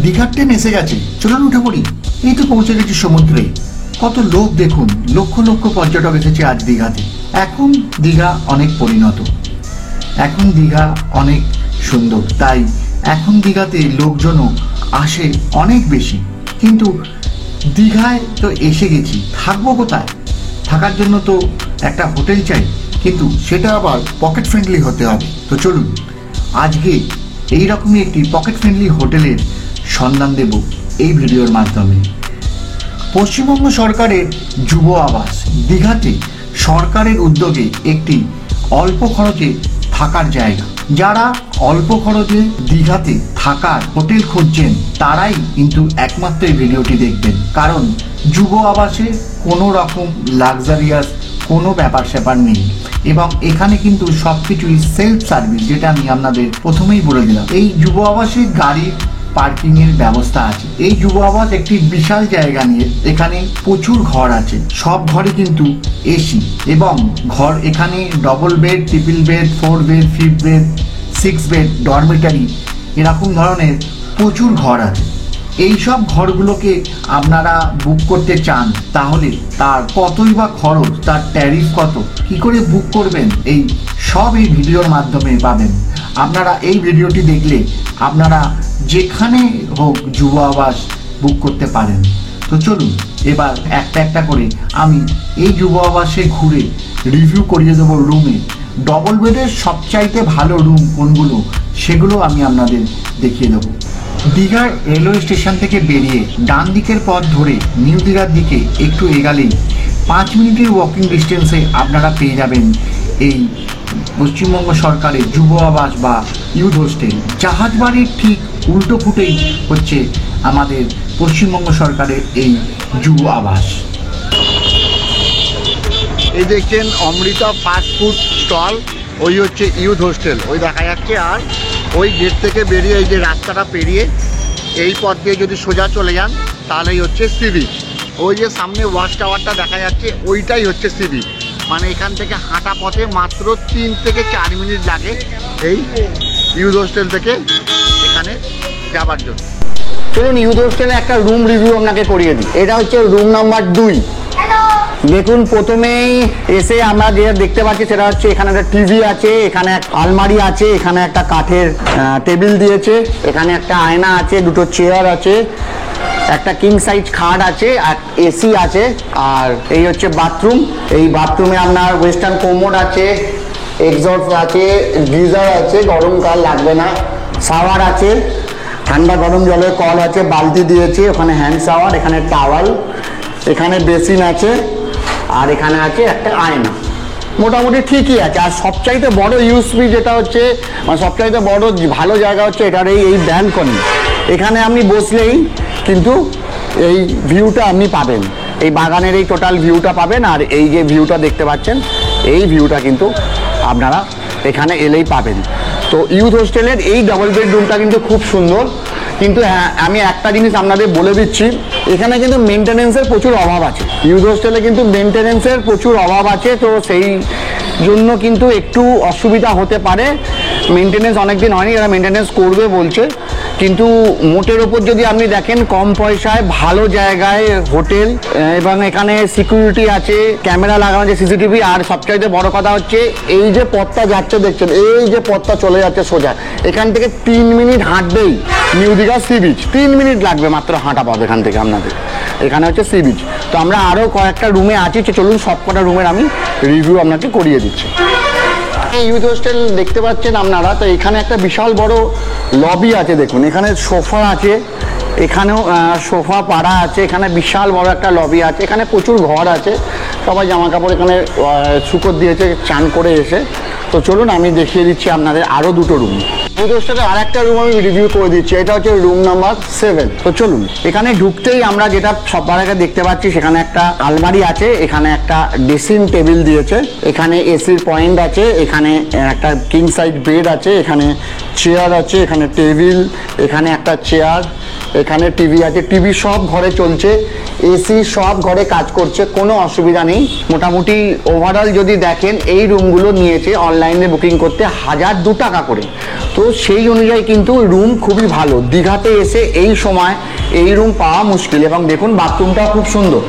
দীঘার ট্রেন এসে গেছে, চলুন উঠে পড়ি। এই তো পৌঁছে গেছি সমুদ্রে। কত লোক দেখুন, লক্ষ লক্ষ পর্যটক এসেছে আজ দীঘাতে। এখন দীঘা অনেক পরিণত, এখন দীঘা অনেক সুন্দর, তাই এখন দীঘাতে লোকজনও আসে অনেক বেশি। কিন্তু দীঘায় তো এসে গেছি, থাকবো কোথায়? থাকার জন্য তো একটা হোটেল চাই, কিন্তু সেটা আবার পকেট ফ্রেন্ডলি হতে হবে। তো চলুন আজকে এইরকমই একটি পকেট ফ্রেন্ডলি হোটেলের সন্ধান দেব এই ভিডিওর মাধ্যমে। পশ্চিমবঙ্গ সরকারের যুব আবাস দীঘাতে সরকারের উদ্যোগে একটি অল্প খরচে থাকার জায়গা। যারা অল্প খরচে দীঘাতে থাকার হোটেল খুঁজছেন তারাই কিন্তু একমাত্র এই ভিডিওটি দেখবেন, কারণ যুব আবাসে কোনো রকম লাক্সারিয়াস কোনো ব্যাপার স্যাপার নেই এবং এখানে কিন্তু সব কিছুই সেলফ সার্ভিস, যেটা আমি আপনাদের প্রথমেই বলে দিলাম। এই যুব আবাসে গাড়ির পার্কিং এর ব্যবস্থা আছে। এই যুব আবাস একটি বিশাল জায়গা নিয়ে, এখানে প্রচুর ঘর আছে, সব ঘরে কিন্তু এসি এবং ঘর এখানে double bed, triple bed, 4 bed, 5 bed, 6 bed, dormitory, এরকম ধরনের প্রচুর ঘর আছে। এই সব ঘরগুলোকে আপনারা বুক করতে চান তাহলে তার কতই বা খরচ, তার ট্যারিফ কত, কি করে বুক করবেন, এই সব এই ভিডিওর মাধ্যমে পাবেন। আপনারা এই ভিডিওটি দেখলে আপনারা যেখানে হোক যুব আবাস বুক করতে পারেন। তো চলুন এবার একটা একটা করে আমি এই যুব আবাসে ঘুরে রিভিউ করিয়ে দেবো রুমে। ডবল বেডের সবচাইতে ভালো রুম কোনগুলো সেগুলো আমি আপনাদের দেখিয়ে দেবো। দীঘার রেলওয়ে স্টেশন থেকে বেরিয়ে ডান দিকের পথ ধরে নিউ দীঘার দিকে একটু এগালেই 5 মিনিটের ওয়াকিং ডিস্টেন্সে আপনারা পেয়ে যাবেন এই পশ্চিমবঙ্গ সরকারের যুব আবাস বা ইউথ হোস্টেল। জাহাজবাড়ির ঠিক উল্টো ফুটেই হচ্ছে আমাদের পশ্চিমবঙ্গ সরকারের এই যুব আবাস। এই দেখছেন অমৃতা ফাস্ট ফুড স্টল, ওই হচ্ছে ইউথ হোস্টেল, ওই দেখা যাচ্ছে। আর ওই গেট থেকে বেরিয়ে এই যে রাস্তাটা পেরিয়ে এই পথ দিয়ে যদি সোজা চলে যান তাহলেই হচ্ছে সি বিচ। ওই যে সামনে ওয়াচ টাওয়ারটা দেখা যাচ্ছে ওইটাই হচ্ছে সি বিচ। মানে এখান থেকে হাঁটা পথে মাত্র 3 থেকে 4 মিনিট লাগে এই ইউথ হোস্টেল থেকে এখানে যাবার জন্য। চলুন ইউথ হোস্টেলে একটা রুম রিভিউ আপনাকে করিয়ে দিই। এটা হচ্ছে রুম নাম্বার 2। দেখুন প্রথমেই এসে আমরা যেটা দেখতে পাচ্ছি সেটা হচ্ছে এখানে একটা টিভি আছে, এখানে একটা আলমারি আছে, এখানে একটা কাঠের টেবিল দিয়েছে, এখানে একটা আয়না আছে, দুটো চেয়ার আছে, একটা কিং সাইজ খাট আছে, আর এসি আছে। আর এই হচ্ছে বাথরুম। এই বাথরুমে আপনার ওয়েস্টার্ন কোমোড আছে, এক্সস্ট আছে, গিজার আছে, গরমকাল লাগবে না, শাওয়ার আছে, ঠান্ডা গরম জলের কল আছে, বালতি দিয়েছে, ওখানে হ্যান্ড শাওয়ার, এখানে টাওয়াল, এখানে বেসিন আছে, আর এখানে আছে একটা আয়না। মোটামুটি ঠিকই আছে। আর সবচাইতে বড় ইউএসপি যেটা হচ্ছে, মানে সবচাইতে বড় ভালো জায়গা হচ্ছে এটার এই ব্যালকনি। এখানে আপনি বসলেই কিন্তু এই ভিউটা আপনি পাবেন, এই বাগানের এই টোটাল ভিউটা পাবেন। আর এই যে ভিউটা দেখতে পাচ্ছেন এই ভিউটা কিন্তু আপনারা এখানে এলেই পাবেন। তো ইউথ হোস্টেলের এই ডাবল বেডরুমটা কিন্তু খুব সুন্দর। কিন্তু হ্যাঁ, আমি একটা জিনিস আপনাদের বলে দিচ্ছি, এখানে কিন্তু মেনটেনেন্সের প্রচুর অভাব আছে। ইউথ হোস্টেলে কিন্তু মেনটেনেন্সের প্রচুর অভাব আছে, তো সেই জন্য কিন্তু একটু অসুবিধা হতে পারে। মেনটেনেন্স অনেকদিন হয়নি, এরা মেনটেনেন্স করবে বলছে। কিন্তু মোটের ওপর যদি আপনি দেখেন কম পয়সায় ভালো জায়গায় হোটেল, এবং এখানে সিকিউরিটি আছে, ক্যামেরা লাগানো আছে, সিসিটিভি। আর সবচাইতে বড় কথা হচ্ছে এই যে পথটা যাচ্ছে দেখছেন, এই যে পথটা চলে যাচ্ছে সোজা, এখান থেকে 3 মিনিট হাঁটবেই new Digha sea beach. 3 minute লাগবে মাত্র হাঁটা পথ এখান থেকে আপনাদের। এখানে হচ্ছে সি বিচ। তো আমরা আরও কয়েকটা রুমে আছি, চলুন সব কটা রুমের আমি রিভিউ আপনাকে করিয়ে দিচ্ছি। এই ইউথ হোস্টেল দেখতে পাচ্ছেন আপনারা, তো এখানে একটা বিশাল বড় লবি আছে। দেখুন এখানে সোফা আছে, এখানেও সোফা পাড়া আছে, এখানে বিশাল বড় একটা লবি আছে, এখানে প্রচুর ঘর আছে, সবাই জামা কাপড় এখানে শুকোর দিয়েছে চান করে এসে। তো চলুন আমি দেখিয়ে দিচ্ছি আপনাদের আরও দুটো রুম। ইউথ হোস্টেলের আর একটা রুম আমি রিভিউ করে দিচ্ছি, এটা হচ্ছে রুম নাম্বার 7। তো চলুন এখানে ঢুকতেই আমরা যেটা সবার আগে দেখতে পাচ্ছি সেখানে একটা আলমারি আছে, এখানে একটা ড্রেসিং টেবিল দিয়েছে, এখানে এসির পয়েন্ট আছে, এখানে একটা কিং সাইজ বেড আছে, এখানে চেয়ার আছে, এখানে টেবিল, এখানে একটা চেয়ার, এখানে টিভি আছে, টিভি সব ঘরে চলছে, এসি সব ঘরে কাজ করছে, কোনো অসুবিধা নেই। মোটামুটি ওভারঅল যদি দেখেন এই রুমগুলো নিয়েছে অনলাইনে বুকিং করতে 1002 টাকা করে। তো সেই অনুযায়ী কিন্তু রুম খুবই ভালো। দীঘাতে এসে এই সময় এই রুম পাওয়া মুশকিল। এবং দেখুন বাথরুমটা খুব সুন্দর।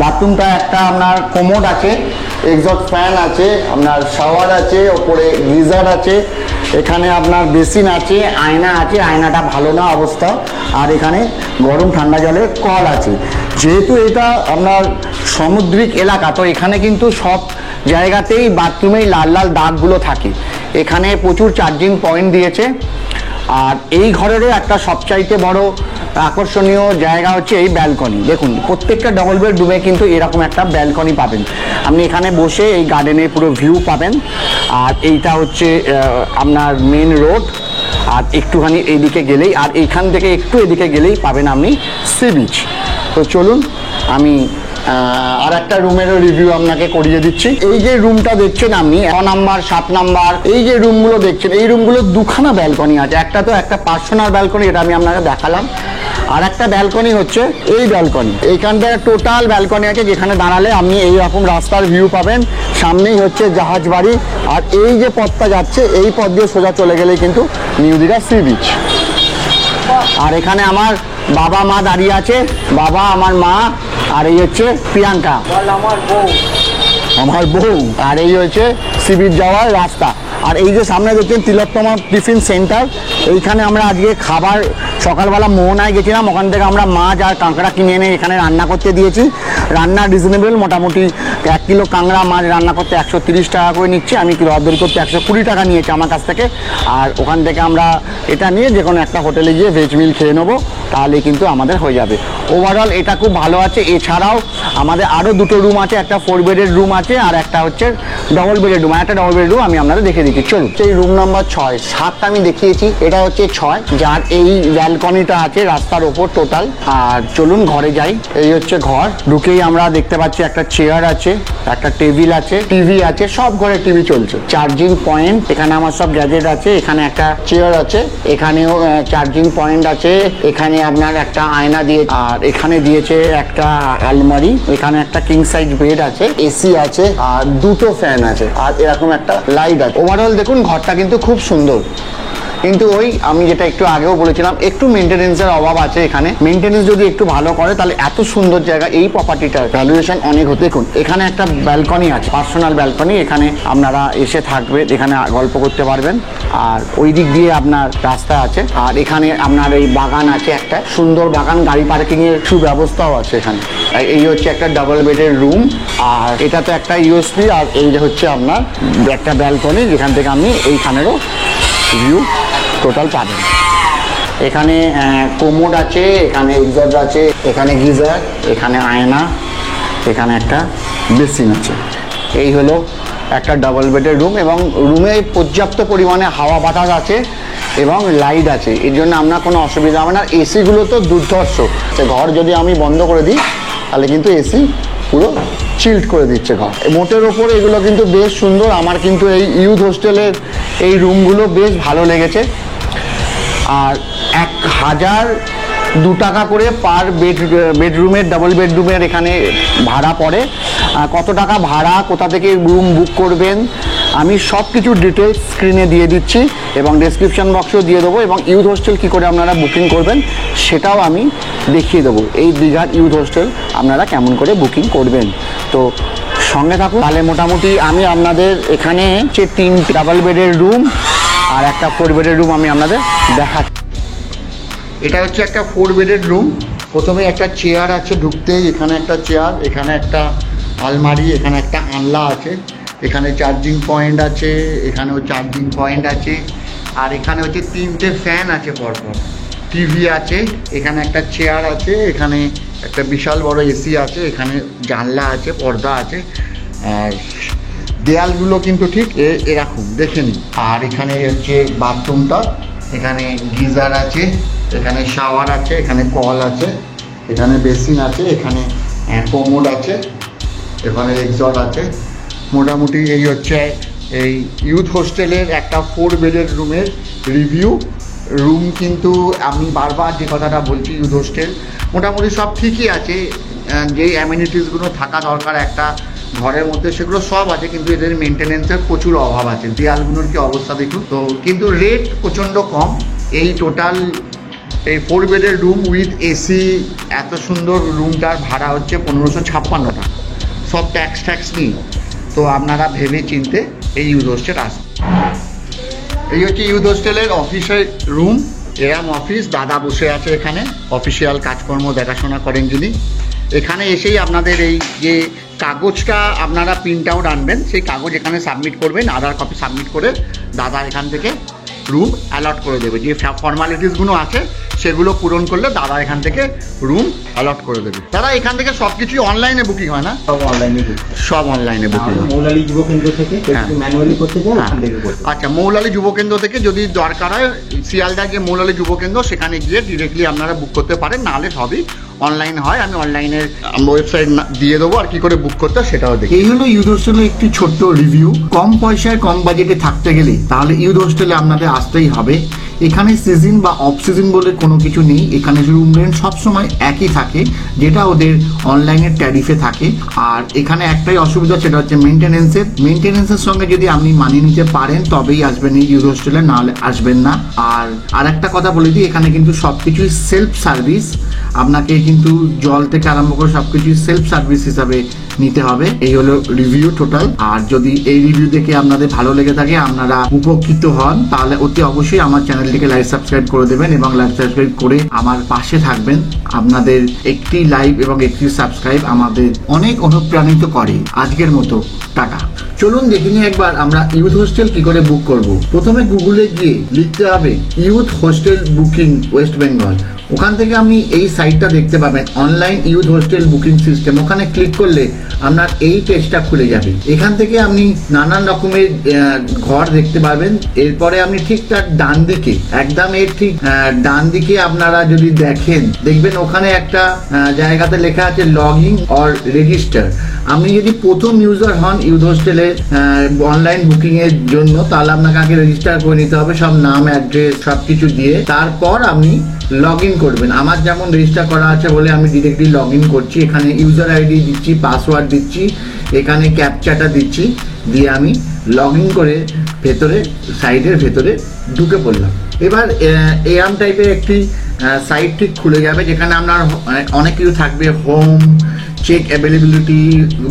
বাথরুমটা একটা আপনার কোমোড আছে, এক্সস্ট ফ্যান আছে, আপনার শাওয়ার আছে, ওপরে গিজার আছে, এখানে আপনার বেসিন আছে, আয়না আছে, আয়নাটা ভালো না অবস্থা, আর এখানে গরম ঠান্ডা জলের কল আছে। যেহেতু এটা আপনার সামুদ্রিক এলাকা, তো এখানে কিন্তু সব জায়গাতেই বাথরুমেই লাল লাল দাগগুলো থাকে। এখানে প্রচুর চার্জিং পয়েন্ট দিয়েছে। আর এই ঘরেরও একটা সবচাইতে বড় আকর্ষণীয় জায়গা হচ্ছে এই ব্যালকনি। দেখুন প্রত্যেকটা ডবল বেডরুমে কিন্তু এরকম একটা ব্যালকনি পাবেন। আপনি এখানে বসে এই গার্ডেনের পুরো ভিউ পাবেন। আর এইটা হচ্ছে আপনার মেন রোড। আর একটুখানি এইদিকে গেলেই, আর এইখান থেকে একটু এদিকে গেলেই পাবেন আপনি সি বিচ। তো চলুন আমি আর একটা রুমেরও রিভিউ আপনাকে করিয়ে দিচ্ছি। এই যে রুমটা দেখছেন আপনি 6 নাম্বার 7 নাম্বার, এই যে রুমগুলো দেখছেন, এই রুমগুলো দুখানা ব্যালকনি আছে। একটা তো একটা পার্সোনাল ব্যালকনি, এটা আমি আপনাকে দেখালাম। আর একটা ব্যালকনি হচ্ছে এই ব্যালকনি। এইখানটায় টোটাল ব্যালকনি আছে, যেখানে দাঁড়ালে আপনি এইরকম রাস্তার ভিউ পাবেন। সামনেই হচ্ছে জাহাজ বাড়ি। আর এই যে পথটা যাচ্ছে, এই পথ দিয়ে সোজা চলে গেলেই কিন্তু নিউ দীঘা সি বিচ। আর এখানে আমার বাবা মা দাঁড়িয়ে আছে, বাবা, আমার মা, আর এই হচ্ছে প্রিয়াঙ্কা আমার বউ। আর এই হচ্ছে সি বিচ যাওয়ার রাস্তা। আর এই যে সামনে দেখছেন তিলোত্তমা টিফিন সেন্টার, এইখানে আমরা আজকে খাবার সকালবেলা মোহনায় গেছিলাম, ওখান থেকে আমরা মাছ আর কাঁকড়া কিনে এনে এখানে রান্না করতে দিয়েছি। রান্না রিজনেবল, মোটামুটি 1 কিলো কাঁকড়া মাছ রান্না করতে 130 টাকা করে নিচ্ছে। আমি দরদরি করতে 120 টাকা নিয়েছি আমার কাছ থেকে। আর ওখান থেকে আমরা এটা নিয়ে যে কোনো একটা হোটেলে গিয়ে ভেজ মিল খেয়ে নেবো, তাহলে কিন্তু আমাদের হয়ে যাবে। ওভারঅল এটা খুব ভালো আছে। এছাড়াও আমাদের আরও 2টো রুম আছে, একটা 4 বেডের রুম আছে, আর একটা হচ্ছে ডবল বেডের রুম। একটা ডবল বেডের রুম আমি আপনাদের দেখে দিচ্ছি, চলুন। এই রুম নাম্বার 6, 7 আমি দেখিয়েছি, এটা হচ্ছে 6, যার এই ব্যালকনিটা আছে রাস্তার ওপর টোটাল। আর চলুন ঘরে যাই। এই হচ্ছে ঘর। ঢুকেই আমরা দেখতে পাচ্ছি একটা চেয়ার আছে, একটা টেবিল আছে, টিভি আছে, সব ঘরে টিভি চলছে। চার্জিং পয়েন্ট, এখানে আমার সব গ্যাজেট আছে। এখানে একটা চেয়ার আছে, এখানেও চার্জিং পয়েন্ট আছে। এখানে আপনার একটা আয়না দিয়ে, আর এখানে দিয়েছে একটা আলমারি। এখানে একটা কিং সাইজ বেড আছে, এসি আছে, আর 2টো ফ্যান আছে, আর এরকম একটা লাইট আছে। ওভারঅল দেখুন ঘরটা কিন্তু খুব সুন্দর। কিন্তু ওই আমি যেটা একটু আগেও বলেছিলাম, একটু মেনটেনেন্সের অভাব আছে এখানে। মেনটেনেন্স যদি একটু ভালো করে, তাহলে এত সুন্দর জায়গা, এই প্রপার্টিটার ভ্যালুয়েশন অনেক হতে। দেখুন এখানে একটা ব্যালকনি আছে, পার্সোনাল ব্যালকনি। এখানে আপনারা এসে থাকবে, এখানে গল্প করতে পারবেন। আর ওই দিক দিয়ে আপনার রাস্তা আছে। আর এখানে আপনার এই বাগান আছে, একটা সুন্দর বাগান, গাড়ি পার্কিং এর সুব্যবস্থাও আছে এখানে। এই হচ্ছে একটা ডাবল বেডের রুম। আর এটা তো একটা ইউএসপি। আর এই হচ্ছে আপনার একটা ব্যালকনি, যেখান থেকে আপনি এইখানেরও ভিউ টোটাল পাবেন। এখানে কোমোড আছে, এখানে এক্সস্ট আছে, এখানে গিজার, এখানে আয়না, এখানে একটা বেসিন আছে। এই হলো একটা ডাবল বেডের রুম। এবং রুমে পর্যাপ্ত পরিমাণে হাওয়া বাতাস আছে এবং লাইট আছে, এর জন্য আপনার কোনো অসুবিধা হবে না। এসিগুলো তো দুর্ধর্ষ। ঘর যদি আমি বন্ধ করে দিই, তাহলে কিন্তু এসি পুরো চিল্ড করে দিচ্ছে ঘর। মোটের ওপরে এগুলো কিন্তু বেশ সুন্দর। আমার কিন্তু এই ইউথ হোস্টেলের এই রুমগুলো বেশ ভালো লেগেছে। আর 1002 টাকা করে পার বেডরুমের, ডাবল বেডরুমের এখানে ভাড়া পড়ে। কত টাকা ভাড়া, কোথা থেকে রুম বুক করবেন, আমি সব কিছু ডিটেলস স্ক্রিনে দিয়ে দিচ্ছি এবং ডেসক্রিপশন বক্সেও দিয়ে দেবো। এবং ইউথ হোস্টেল কী করে আপনারা বুকিং করবেন সেটাও আমি দেখিয়ে দেবো। এই দীঘার ইউথ হোস্টেল আপনারা কেমন করে বুকিং করবেন, তো সঙ্গে থাকুন। তাহলে মোটামুটি আমি আপনাদের এখানে যে 3 ডাবল বেডের রুম আর একটা 4 বেডের রুম আমি আপনাদের দেখাচ্ছি। এটা হচ্ছে একটা 4 বেডের রুম। প্রথমে একটা চেয়ার আছে ঢুকতেই, এখানে একটা চেয়ার, এখানে একটা আলমারি, এখানে একটা আনলা আছে, এখানে চার্জিং পয়েন্ট আছে, এখানেও চার্জিং পয়েন্ট আছে। আর এখানে হচ্ছে 3টে ফ্যান আছে পরপর, টিভি আছে, এখানে একটা চেয়ার আছে, এখানে একটা বিশাল বড় এসি আছে, এখানে জানলা আছে, পর্দা আছে। আর দেয়ালগুলো কিন্তু ঠিক এরকম দেখে নিন। আর এখানে হচ্ছে বাথরুমটা, এখানে গিজার আছে, এখানে শাওয়ার আছে, এখানে কল আছে, এখানে বেসিন আছে, এখানে কোমোড আছে, এখানে এক্সস্ট আছে। মোটামুটি এই হচ্ছে এই ইউথ হোস্টেলের একটা 4 বেডের রুমের রিভিউ। রুম কিন্তু আমি বারবার যে কথাটা বলছি, ইউথ হোস্টেল মোটামুটি সব ঠিকই আছে, যেই অ্যামিনিটিসগুলো থাকা দরকার একটা ঘরের মধ্যে সেগুলো সব আছে, কিন্তু এদের মেনটেনেন্সের প্রচুর অভাব আছে। দেয়ালগুলোর কি অবস্থা দেখুন তো, কিন্তু রেট প্রচণ্ড কম। এই টোটাল এই 4 বেডের রুম উইথ এসি এত সুন্দর রুমটার ভাড়া হচ্ছে 1556 টাকা, সব ট্যাক্স নিয়ে। তো আপনারা ভেবে চিনতে এই ইউথ হোস্টেল আসুন। এই হচ্ছে ইউথ হোস্টেলের অফিসের রুম, এরম অফিস, দাদা বসে আছে এখানে, অফিসিয়াল কাজকর্ম দেখাশোনা করেন যিনি। এখানে এসেই আপনাদের এই যে কাগজটা আপনারা প্রিন্ট আউট আনবেন, সেই কাগজ এখানে সাবমিট করবেন, আধার কপি সাবমিট করে দাদা এখান থেকে রুম অ্যালট করে দেবে। যে ফর্মালিটিসগুলো আছে সেগুলো পূরণ করলে দাদা এখান থেকে রুম অ্যালট করে দেবে। দাদা এখান থেকে সব কিছুই অনলাইনে বুকিং হয় না? সব অনলাইনে, সব অনলাইনে বুকিং হয়। মৌলালী যুব কেন্দ্র থেকে ম্যানুয়ালি করতে চান ওখান থেকে করতে। আচ্ছা, মৌলালী যুব কেন্দ্র থেকে যদি দরকার হয়, শিয়ালদা যে মৌলালী যুব কেন্দ্র সেখানে গিয়ে ডিরেক্টলি আপনারা বুক করতে পারেন, নাহলে সবই অনলাইন হয়। আমি অনলাইনের ওয়েবসাইট দিয়ে দেবো, আর কি করে বুক করতে হয় সেটাও দেখি। এই হলো ইউথ হোস্টেলের একটি ছোট্ট রিভিউ। কম পয়সায় কম বাজেটে থাকতে গেলে তাহলে ইউথ হোস্টেলে আপনাদের আসতেই হবে। এখানে সিজন বা অফ সিজন বলে কোনো কিছু নেই, এখানে রুম রেন্ট সবসময় একই থাকে, যেটা ওদের অনলাইনের ট্যারিফে থাকে। আর এখানে একটাই অসুবিধা, সেটা হচ্ছে মেনটেনেন্সের সঙ্গে যদি আপনি মানিয়ে নিতে পারেন তবেই আসবেন এই ইউথ হোস্টেলে, নাহলে আসবেন না। আর একটা কথা বলে দিই, এখানে কিন্তু সবকিছুই সেলফ সার্ভিস, আপনাকে কিন্তু জল থেকে আরম্ভ করে সবকিছুই সেলফ সার্ভিস হিসাবে নিতে হবে। এই হলো রিভিউ টোটাল। আর যদি এই রিভিউ দেখে আপনাদের ভালো লেগে থাকে, আপনারা উপকৃত হন, তাহলে অতি অবশ্যই আমার চ্যানেলটিকে লাইক সাবস্ক্রাইব করে দেবেন এবং লাইক সাবস্ক্রাইব করে আমার পাশে থাকবেন। আপনাদের একটি লাইক এবং একটি সাবস্ক্রাইব আমাদের অনেক অনুপ্রাণিত করে। আজকের মতো টাটা। চলুন দেখে নিই একবার আমরা ইউথ হোস্টেল কি করে বুক করব। প্রথমে গুগলে গিয়ে লিখতে হবে youth hostel booking West Bengal. ওখান থেকে আপনি এই সাইটটা দেখতে পাবেন, online youth hostel booking system. ওখানে ক্লিক করলে আপনার এই পেজটা খুলে যাবে। এখান থেকে আপনি নানান রকমের ঘর দেখতে পাবেন। এরপরে আপনি ঠিক তার ডান দিকে, একদম এর ঠিক ডান দিকে আপনারা যদি দেখবেন ওখানে একটা জায়গাতে লেখা আছে লগ ইন অর রেজিস্টার। আপনি যদি প্রথম ইউজার হন ইউথ হোস্টেলের অনলাইন বুকিং এর জন্য, তাহলে আপনাকে আগে রেজিস্টার করে নিতে হবে, সব নাম অ্যাড্রেস সবকিছু দিয়ে। তারপর আপনি লগ ইন করবেন। আমার যেমন রেজিস্টার করা আছে বলে আমি ডিরেক্টলি লগ ইন করছি। এখানে ইউজার আইডি দিচ্ছি, পাসওয়ার্ড দিচ্ছি, এখানে ক্যাপচাটা দিচ্ছি, দিয়ে আমি লগ ইন করে ভেতরে সাইটের ভেতরে ঢুকে পড়লাম। এবার এরম টাইপের একটি সাইট ঠিক খুলে যাবে, যেখানে আপনার অনেক কিছু থাকবে, home, check availability,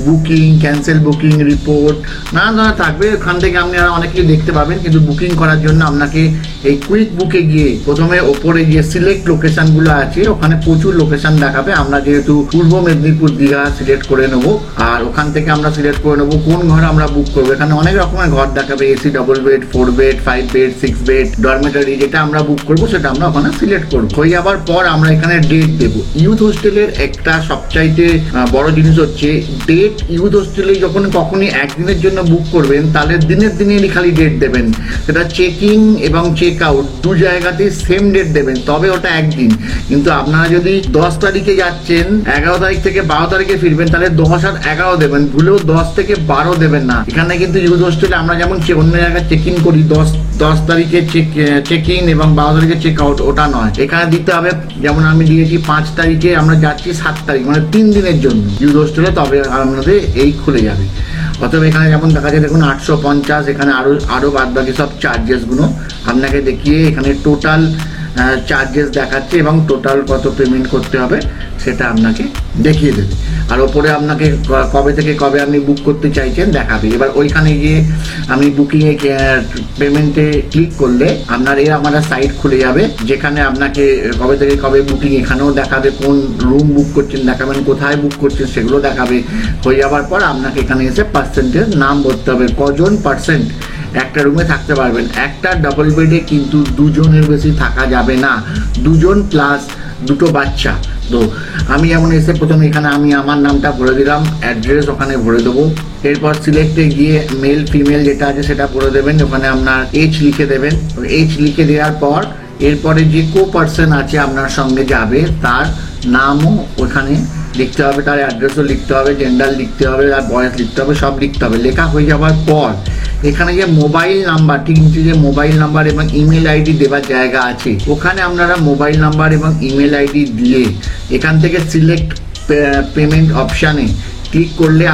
booking, cancel booking, report, নানা ধরনের থাকবে। ওখান থেকে আপনি আর অনেক কিছু দেখতে পাবেন। কিন্তু বুকিং করার জন্য আপনাকে এই কুইক বুকে গিয়ে প্রথমে ওপরে যে সিলেক্ট লোকেশনগুলো আছে, ওখানে প্রচুর লোকেশন দেখাবে। আমরা যেহেতু পূর্ব মেদিনীপুর দীঘা সিলেক্ট করে নেবো, আর ওখান থেকে আমরা সিলেক্ট করে নেবো কোন ঘর আমরা বুক করবো। এখানে অনেক রকমের ঘর দেখাবে, AC, double bed, 4 bed, 5 bed, 6 bed, dormitory. যেটা আমরা বুক করবো সেটা আমরা ওখানে সিলেক্ট করবো। হয়ে যাবার পর আমরা এখানে ডেট দেবো। ইউথ হোস্টেলের একটা সবচাইতে বড় জিনিস হচ্ছে ডেট। ইউথ হোস্টেলে যখন কখনই একদিনের জন্য বুক করবেন, তাহলে দিনের দিনেরই খালি ডেট দেবেন। সেটা চেক ইন এবং চেক আউট দু জায়গাতেই সেম ডেট দেবেন, তবে ওটা একদিন। কিন্তু আপনারা যদি 10 তারিখে যাচ্ছেন, 11 তারিখ থেকে 12 তারিখে ফিরবেন, তাহলে 10 আর 11 দেবেন, ভুলেও 10 থেকে 12 দেবেন না। এখানে কিন্তু ইউথ হোস্টেলে আমরা যেমন অন্য জায়গায় চেক ইন করি 10 তারিখে চেক ইন এবং 12 তারিখে চেক আউট, ওটা নয়। এখানে দিতে হবে, যেমন আমি দিয়েছি 5 তারিখে, আমরা যাচ্ছি 7 তারিখ, মানে 3 দিনের জন্য ইউথ হোস্টেলে, তবে আপনাদের এই খুলে যাবে। অতএব এখানে যেমন দেখা যায়, দেখুন 850, এখানে আরো বাদ বাকি সব চার্জেসগুলো আপনাকে দেখিয়ে এখানে টোটাল চার্জেস দেখাচ্ছে এবং টোটাল কত পেমেন্ট করতে হবে সেটা আপনাকে দেখিয়ে দেবে। আর ওপরে আপনাকে কবে থেকে কবে আপনি বুক করতে চাইছেন দেখাবে। এবার ওইখানে গিয়ে আপনি বুকিংয়ে পেমেন্টে ক্লিক করলে আপনার আমার সাইট খুলে যাবে, যেখানে আপনাকে কবে থেকে কবে বুকিং এখানেও দেখাবে, কোন রুম বুক করছেন দেখাবেন, কোথায় বুক করছেন সেগুলো দেখাবে। হয়ে যাওয়ার পর আপনাকে এখানে এসে পার্সেন্টেজ নাম ভরতে হবে, কজন পার্সেন্ট একটা রুমে থাকতে পারবেন। একটা ডাবল বেডে কিন্তু 2 জনের বেশি থাকা যাবে না, 2 জন প্লাস 2টো বাচ্চা। তো আমি যেমন এসে প্রথমে এখানে আমি আমার নামটা ভরে দিলাম, অ্যাড্রেস ওখানে ভরে দেবো। এরপর সিলেক্টে গিয়ে মেল ফিমেল যেটা আছে সেটা ভরে দেবেন, ওখানে আপনার এজ লিখে দেবেন। এজ লিখে দেওয়ার পর এরপরে যে পার্সন আছে আপনার সঙ্গে যাবে তার নামও ওখানে লিখতে হবে, তার অ্যাড্রেসও লিখতে হবে, জেন্ডার লিখতে হবে, আর বয়স লিখতে হবে, সব লিখতে হবে। লেখা হয়ে যাওয়ার পর এখানে যে মোবাইল নাম্বার, ঠিক নিচে যে মোবাইল নাম্বার এবং ইমেল আইডি দেওয়ার জায়গা আছে, ওখানে আপনারা মোবাইল নাম্বার এবং ইমেল আইডি দিয়ে এখান থেকে সিলেক্ট পেমেন্ট অপশানে ক্লিক করলে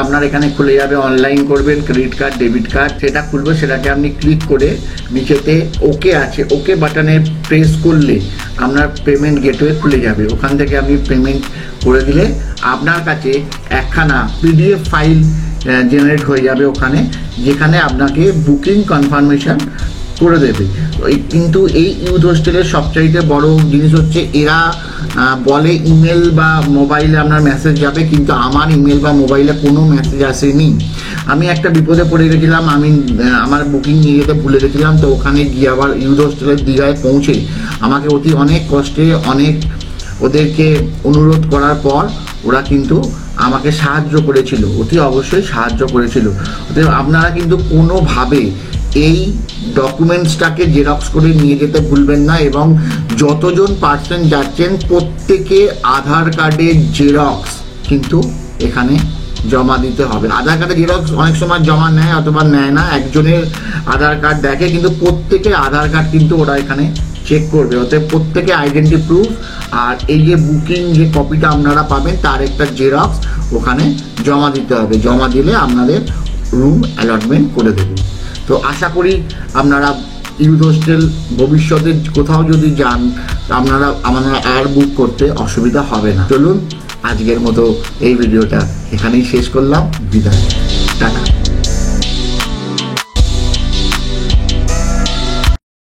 আপনার এখানে খুলে যাবে। অনলাইন করবেন, ক্রেডিট কার্ড, ডেবিট কার্ড, সেটা খুলবে। সেটাকে আপনি ক্লিক করে নিচেতে ওকে আছে, ওকে বাটনে প্রেস করলে আপনার পেমেন্ট গেটওয়ে খুলে যাবে। ওখান থেকে আপনি পেমেন্ট করে দিলে আপনার কাছে একখানা পিডিএফ ফাইল জেনারেট হয়ে যাবে ওখানে, যেখানে আপনাকে বুকিং কনফার্মেশন করে দেবে। কিন্তু এই ইউথ হোস্টেলের সবচাইতে বড় জিনিস হচ্ছে এরা বলে ইমেল বা মোবাইলে আপনার মেসেজ যাবে, কিন্তু আমার ইমেল বা মোবাইলে কোনো মেসেজ আসেনি। আমি একটা বিপদে পড়ে গেছিলাম, আমি আমার বুকিং নিয়ে যেতে ভুলে গেছিলাম। তো ওখানে গিয়ে আবার ইউথ হোস্টেলের দীঘায় পৌঁছে আমাকে অনেক কষ্টে ওদেরকে অনুরোধ করার পর ওরা কিন্তু আমাকে সাহায্য করেছিল, অবশ্যই সাহায্য করেছিল। আপনারা কিন্তু কোনোভাবে এই ডকুমেন্টসটাকে জেরক্স করে নিয়ে যেতে ভুলবেন না, এবং যতজন পার্সন যাচ্ছেন প্রত্যেকে আধার কার্ডের জেরক্স কিন্তু এখানে জমা দিতে হবে। আধার কার্ডের জেরক্স অনেক সময় জমা নেয় অথবা নেয় না, একজনের আধার কার্ড দেখে, কিন্তু প্রত্যেকের আধার কার্ড কিন্তু ওরা এখানে চেক করবে। অতএব প্রত্যেকে আইডেন্টি প্রুফ আর এই যে বুকিং যে কপিটা আপনারা পাবেন তার একটা জেরক্স ওখানে জমা দিতে হবে। জমা দিলে আপনাদের রুম অ্যালটমেন্ট করে দেবে। তো আশা করি আপনারা ইউথ হোস্টেল ভবিষ্যতে কোথাও যদি যান আপনারা আর বুক করতে অসুবিধা হবে না। চলুন আজকের মতো এই ভিডিওটা এখানেই শেষ করলাম। বিদায়, টাটা।